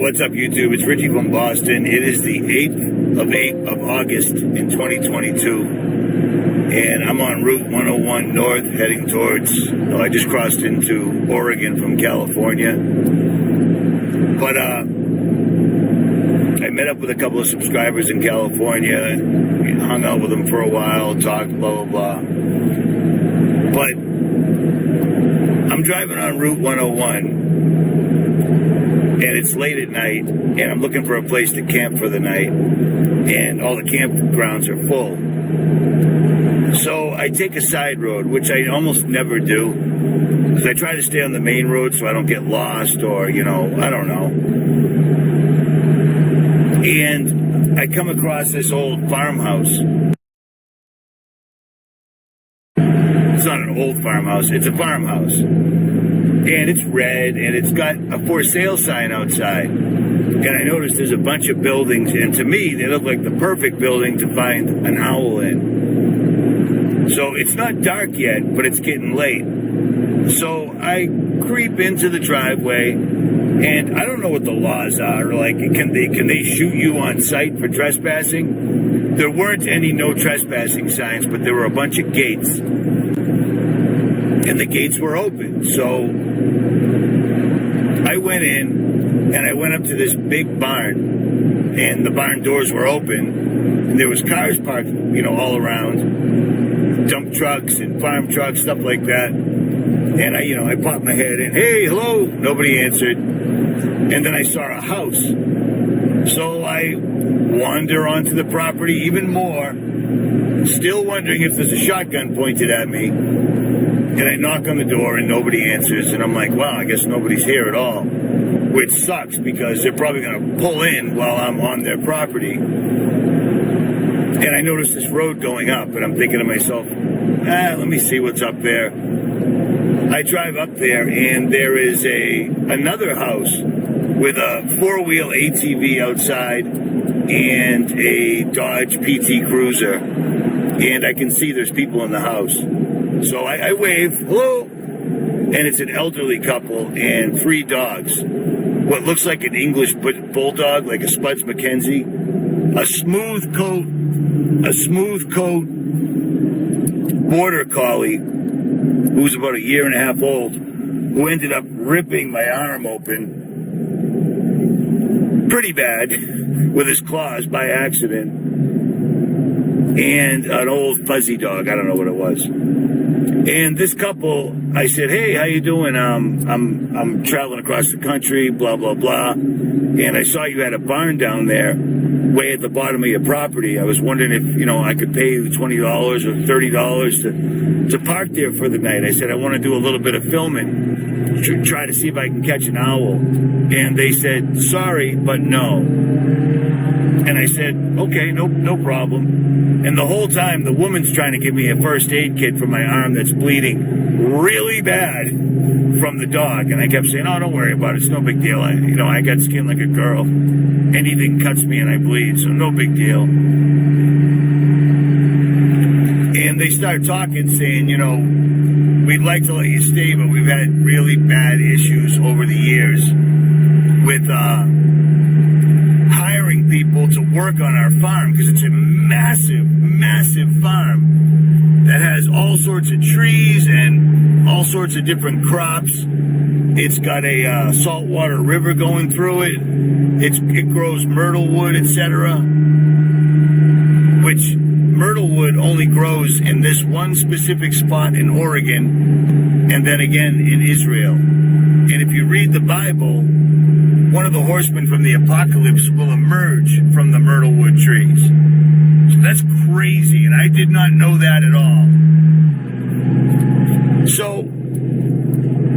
What's up, YouTube? It's Richie from Boston. It is the 8th of August in 2022, and I'm on Route 101 North heading towards, I just crossed into Oregon from California. But I met up with a couple of subscribers in California, hung out with them for a while, talked, blah, blah, blah. But I'm driving on Route 101, and it's late at night, and I'm looking for a place to camp for the night, and all the campgrounds are full. So I take a side road, which I almost never do, because I try to stay on the main road so I don't get lost or, I don't know. And I come across this old farmhouse. It's not an old farmhouse, it's a farmhouse. And it's red, and it's got a for sale sign outside. And I noticed there's a bunch of buildings, and to me, they look like the perfect building to find an owl in. So it's not dark yet, but it's getting late. So I creep into the driveway, and I don't know what the laws are. Like, can they shoot you on sight for trespassing? There weren't any no trespassing signs, but there were a bunch of gates. And the gates were open. So I went in, and I went up to this big barn, and the barn doors were open, and there was cars parked, all around, dump trucks and farm trucks, stuff like that. And I popped my head in, hey, hello, nobody answered. And then I saw a house. So I wander onto the property even more, still wondering if there's a shotgun pointed at me. And I knock on the door and nobody answers. And I'm like, wow, I guess nobody's here at all. Which sucks because they're probably going to pull in while I'm on their property. And I notice this road going up, and I'm thinking to myself, let me see what's up there. I drive up there, and there is another house with a four-wheel ATV outside and a Dodge PT Cruiser. And I can see there's people in the house. So I wave, hello, and it's an elderly couple and 3 dogs. What looks like an English bulldog, like a 𝗵𝗵𝗿𝗀𝗄, a smooth coat border collie, who's about 1.5 years old, who ended up ripping my arm open pretty bad with his claws by accident, and an old fuzzy dog, I don't know what it was. And this couple, I said, hey, how you doing? I'm traveling across the country, blah, blah, blah. And I saw you had a barn down there way at the bottom of your property. I was wondering if, I could pay you $20 or $30 to park there for the night. I said, I want to do a little bit of filming, try to see if I can catch an owl. And they said, sorry, but no. And I said, okay, no problem. And the whole time, the woman's trying to give me a first aid kit for my arm that's bleeding really bad from the dog. And I kept saying, oh, don't worry about it. It's no big deal. I got skin like a girl. Anything cuts me and I bleed, so no big deal. And they start talking, saying, we'd like to let you stay, but we've had really bad issues over the years with hiring people to work on our farm, because it's a massive, massive farm that has all sorts of trees and all sorts of different crops. It's got a saltwater river going through it. It grows myrtle wood, etc. Which myrtle wood only grows in this one specific spot in Oregon, and then again in Israel. And if you read the Bible, one of the horsemen from the apocalypse will emerge from the myrtle wood trees. So that's crazy, and I did not know that at all. So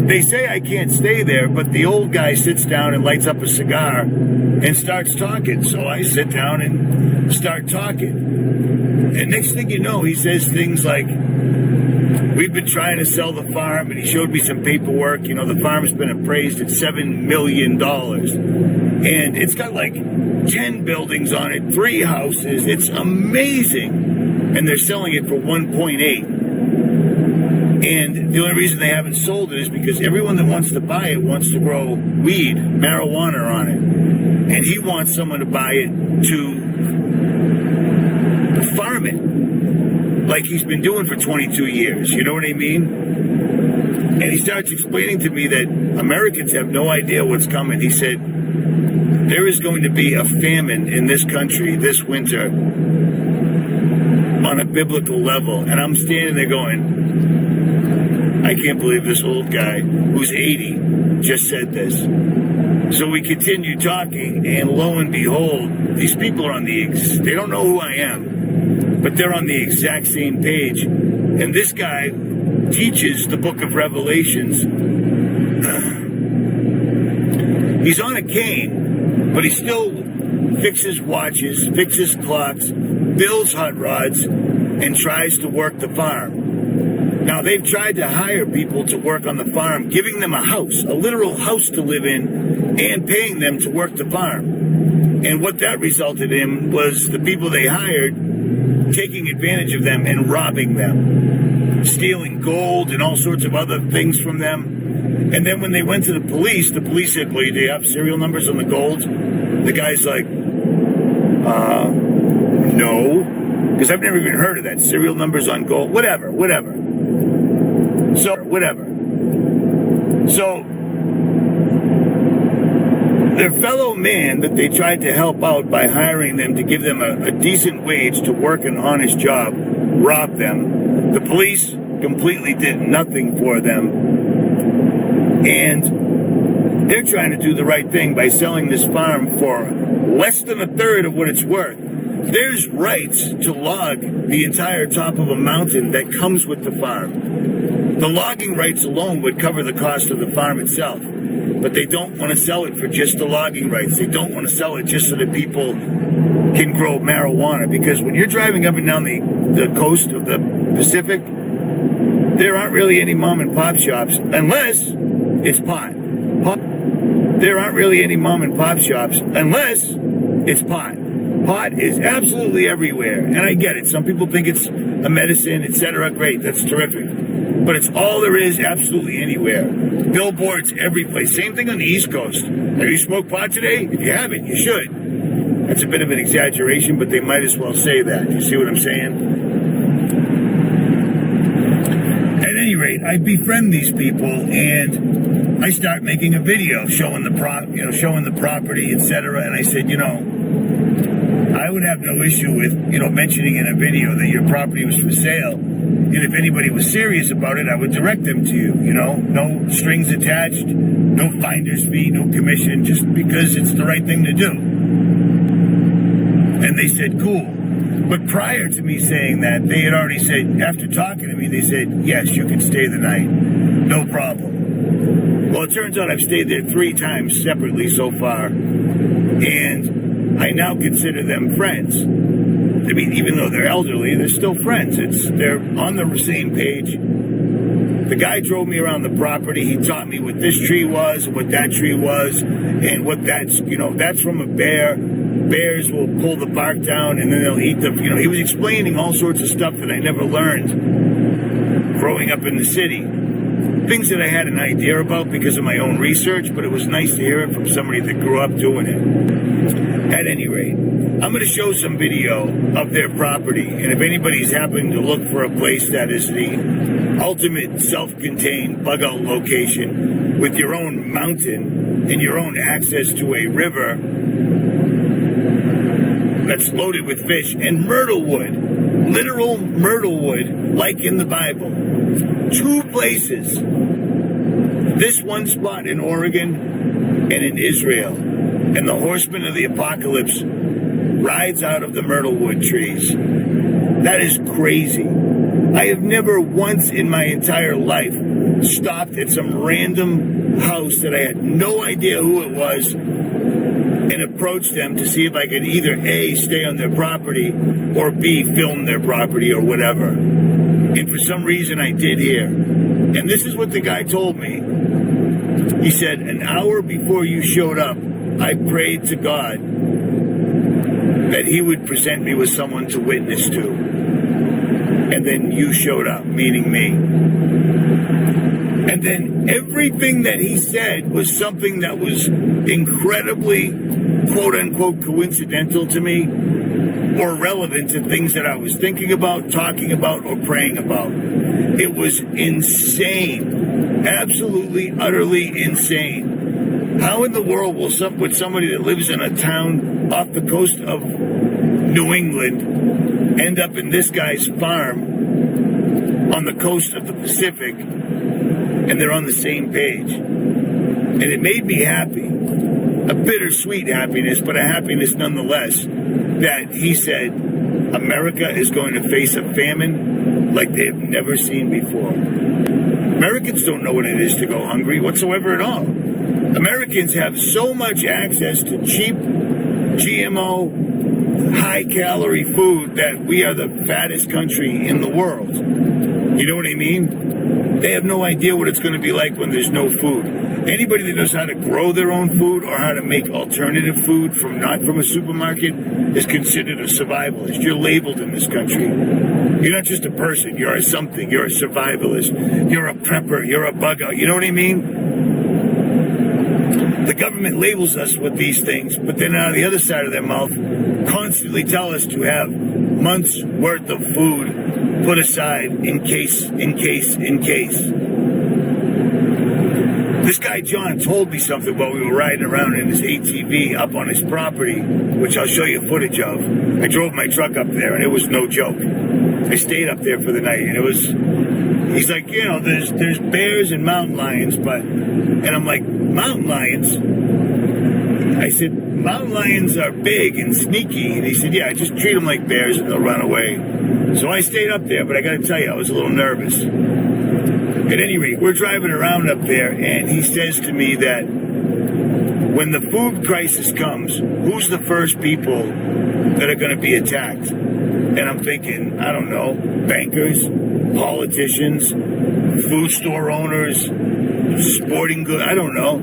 they say I can't stay there, but the old guy sits down and lights up a cigar and starts talking. So I sit down and start talking. And next thing you know, he says things like, we've been trying to sell the farm, and he showed me some paperwork. The farm's been appraised at $7 million. And it's got like 10 buildings on it, 3 houses. It's amazing. And they're selling it for 1.8. And the only reason they haven't sold it is because everyone that wants to buy it wants to grow weed, marijuana on it. and he wants someone to buy it to farm it, like he's been doing for 22 years. You know what I mean? And he starts explaining to me that Americans have no idea what's coming. He said, there is going to be a famine in this country this winter on a biblical level. And I'm standing there going, I can't believe this old guy who's 80 just said this. So we continue talking, and lo and behold, these people are on they don't know who I am, but they're on the exact same page. And this guy teaches the book of Revelations. He's on a cane, but he still fixes watches, fixes clocks, builds hot rods, and tries to work the farm. Now, they've tried to hire people to work on the farm, giving them a house, a literal house to live in, and paying them to work the farm. And what that resulted in was the people they hired taking advantage of them and robbing them, stealing gold and all sorts of other things from them. And then when they went to the police said, well, do you have serial numbers on the gold? The guy's like, no, because I've never even heard of that. Serial numbers on gold, whatever. So, their fellow man that they tried to help out by hiring them to give them a decent wage to work an honest job robbed them. The police completely did nothing for them. And they're trying to do the right thing by selling this farm for less than a third of what it's worth. There's rights to log the entire top of a mountain that comes with the farm. The logging rights alone would cover the cost of the farm itself. But they don't want to sell it for just the logging rights. They don't want to sell it just so that people can grow marijuana. Because when you're driving up and down the coast of the Pacific, there aren't really any mom and pop shops unless it's pot. There aren't really any mom and pop shops unless it's pot. Pot is absolutely everywhere. And I get it. Some people think it's a medicine, etc. Great, that's terrific. But it's all there is absolutely anywhere. Billboards every place. Same thing on the East Coast. Have you smoked pot today? If you haven't, you should. That's a bit of an exaggeration, but they might as well say that. You see what I'm saying? At any rate, I befriend these people, and I start making a video showing the property, etc. And I said, I would have no issue with, mentioning in a video that your property was for sale. And if anybody was serious about it, I would direct them to you, no strings attached, no finder's fee, no commission, just because it's the right thing to do. And they said, cool. But prior to me saying that, they had already said, after talking to me, they said, yes, you can stay the night. No problem. Well, it turns out I've stayed there 3 times separately so far. And I now consider them friends. I mean, even though they're elderly, they're still friends. They're on the same page. The guy drove me around the property. He taught me what this tree was, what that tree was, and what that's from a bear. Bears will pull the bark down and then they'll eat he was explaining all sorts of stuff that I never learned growing up in the city. Things that I had an idea about because of my own research, but it was nice to hear it from somebody that grew up doing it. At any rate, I'm going to show some video of their property, and if anybody's happening to look for a place that is the ultimate self-contained bug-out location with your own mountain and your own access to a river that's loaded with fish and myrtle wood, literal myrtle wood, like in the Bible. 2 places. This one spot in Oregon and in Israel. And the horseman of the apocalypse rides out of the myrtle wood trees. That is crazy. I have never once in my entire life stopped at some random house that I had no idea who it was and approached them to see if I could either A, stay on their property, or B, film their property or whatever. And for some reason I did here. And this is what the guy told me. He said, an hour before you showed up, I prayed to God that he would present me with someone to witness to. And then you showed up, meaning me. And then everything that he said was something that was incredibly quote-unquote coincidental to me or relevant to things that I was thinking about, talking about, or praying about. It was insane. Absolutely, utterly insane. How in the world would somebody that lives in a town off the coast of New England end up in this guy's farm on the coast of the Pacific, and they're on the same page? And it made me happy. A bittersweet happiness, but a happiness nonetheless, that he said America is going to face a famine like they've never seen before. Americans don't know what it is to go hungry whatsoever at all. Americans have so much access to cheap, GMO, high-calorie food that we are the fattest country in the world. You know what I mean? They have no idea what it's going to be like when there's no food. Anybody that knows how to grow their own food or how to make alternative food not from a supermarket is considered a survivalist. You're labeled in this country. You're not just a person. You're a something. You're a survivalist. You're a prepper. You're a bug out. You know what I mean? The government labels us with these things, but then out of the other side of their mouth, constantly tell us to have months' worth of food put aside in case. This guy John told me something while we were riding around in his ATV up on his property, which I'll show you footage of. I drove my truck up there, and it was no joke. I stayed up there for the night, and he's like, there's bears and mountain lions, and I'm like, mountain lions? I said, mountain lions are big and sneaky. And he said, yeah, just treat them like bears and they'll run away. So I stayed up there, but I got to tell you, I was a little nervous. At any rate, we're driving around up there, and he says to me that when the food crisis comes, who's the first people that are going to be attacked? And I'm thinking, I don't know, bankers, politicians, food store owners, sporting goods, I don't know.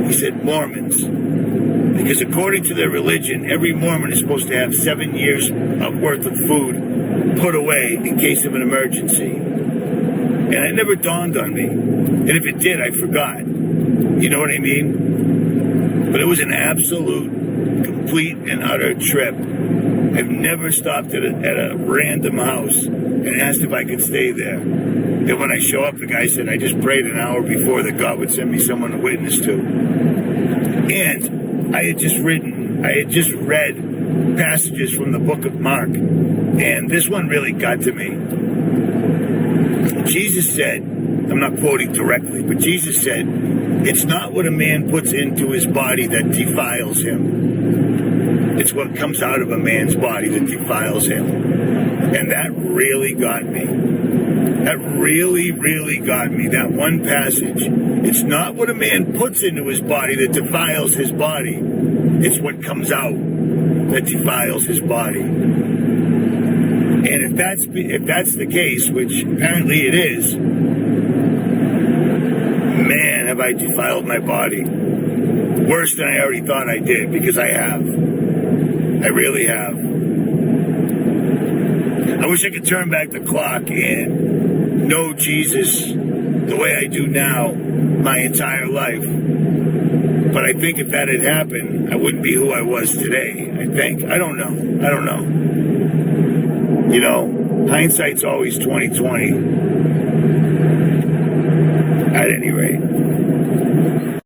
He said Mormons. Because according to their religion, every Mormon is supposed to have 7 years of worth of food put away in case of an emergency. And it never dawned on me. And if it did, I forgot. You know what I mean? But it was an absolute, complete and utter trip. I've never stopped at a random house and asked if I could stay there. And when I show up, the guy said, I just prayed an hour before that God would send me someone to witness to. And I had just read passages from the book of Mark. And this one really got to me. Jesus said, I'm not quoting directly, but Jesus said, it's not what a man puts into his body that defiles him. It's what comes out of a man's body that defiles him. And that really got me. That really, really got me. That one passage. It's not what a man puts into his body that defiles his body. It's what comes out that defiles his body. And if that's the case, which apparently it is, man, have I defiled my body. Worse than I already thought I did, because I have. I really have. I wish I could turn back the clock and know Jesus the way I do now my entire life. But I think if that had happened, I wouldn't be who I was today. I think. I don't know. You know, hindsight's always 20/20. At any rate.